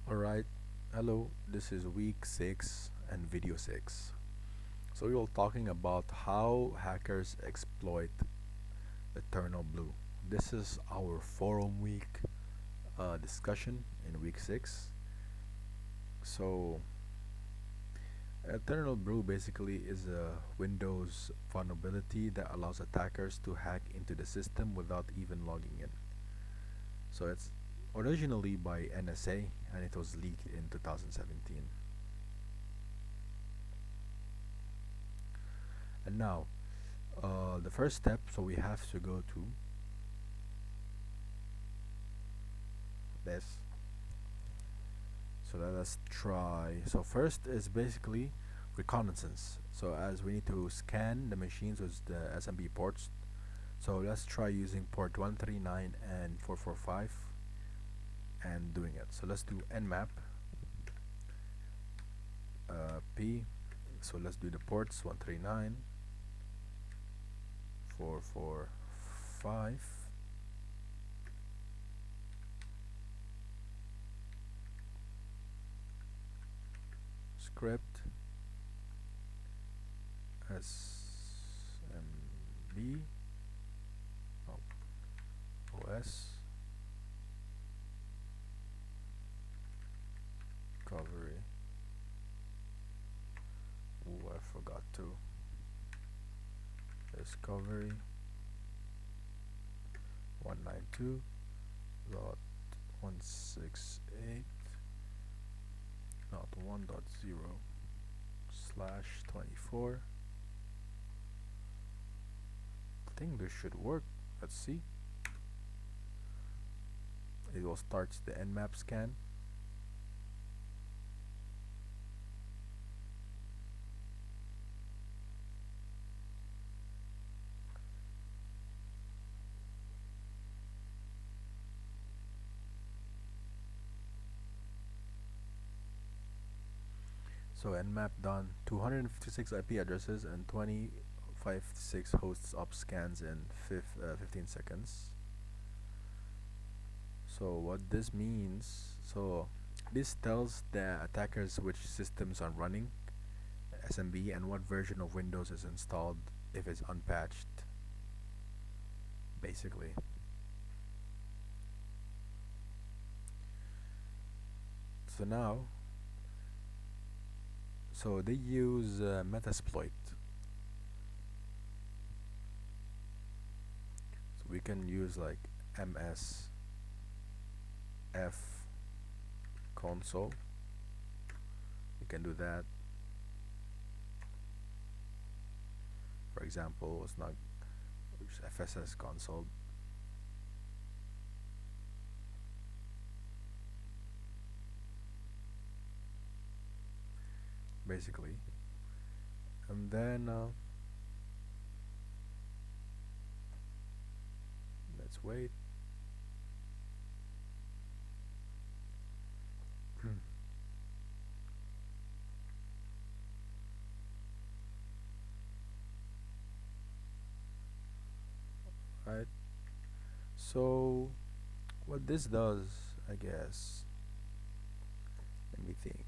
Alright, hello, this is week 6 and video 6. So we are talking about how hackers exploit Eternal Blue. This is our forum week discussion in week 6. So Eternal Blue basically is a Windows vulnerability that allows attackers to hack into the system without even logging in. So it's originally by NSA and it was leaked in 2017. And now, the first step, so we have to go to this. So let us try. So first is basically reconnaissance. So as we need to scan the machines with the SMB ports. So let's try using port 139 and 445 and doing it. So let's do nmap p. So let's do the ports 139 445 script SMB OS recovery. Ooh, I forgot to discovery 192.168 not 1.0 slash 24. I think this should work. Let's see. It will start the nmap scan. So nmap done. 256 IP addresses and 256 hosts up scans in 15 seconds. So what this means, so this tells the attackers which systems are running SMB and what version of Windows is installed if it's unpatched, basically. So now, so they use Metasploit. So we can use like MS F console. We can do that. For example, it's not FSS console. Basically, and then let's wait. Right. So what this does, I guess, let me think.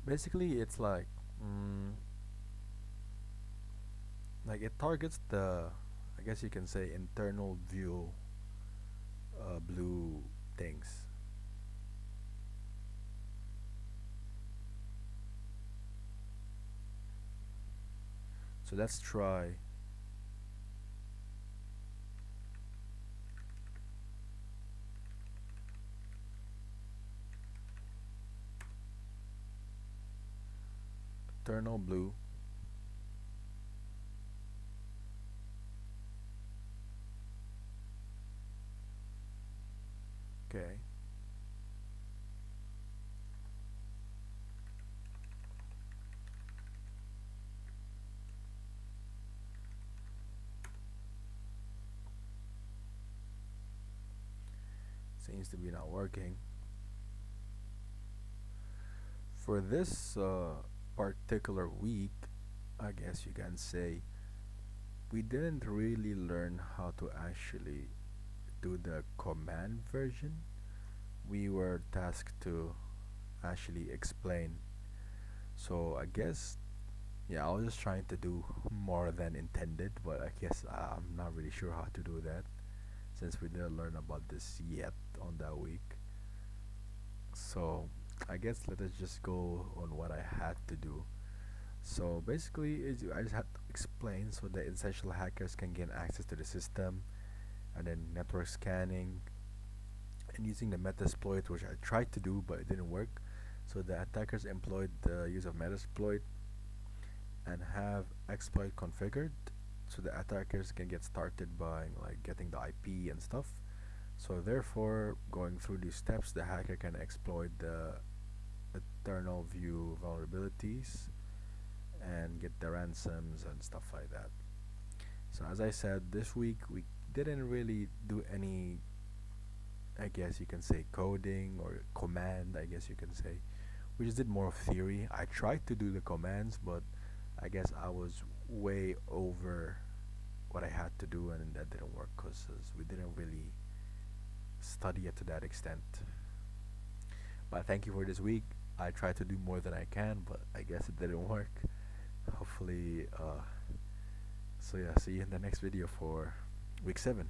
Basically, it's like it targets the, I guess you can say, internal view blue things. So let's try. Internal blue. Okay. Seems to be not working. For this particular week, I guess you can say we didn't really learn how to actually do the command version. we were tasked to actually explain. So I guess, yeah, I was just trying to do more than intended, but I guess I'm not really sure how to do that since we didn't learn about this yet on that week. So I guess let us just go on what I had to do. So basically, I just had to explain so that essential hackers can gain access to the system, and then network scanning, and using the Metasploit, which I tried to do but it didn't work. So the attackers employed the use of Metasploit and have exploit configured, so the attackers can get started by like getting the IP and stuff. So therefore, going through these steps, the hacker can exploit the eternal view vulnerabilities and get the ransoms and stuff like that. So as I said, this week we didn't really do any, I guess you can say, coding or command, I guess you can say. We just did more of theory. I tried to do the commands, but I guess I was way over what I had to do, and that didn't work because we didn't really study it to that extent. But thank you for this week. I tried to do more than I can, but I guess it didn't work. Hopefully, so yeah, see you in the next video for week 7.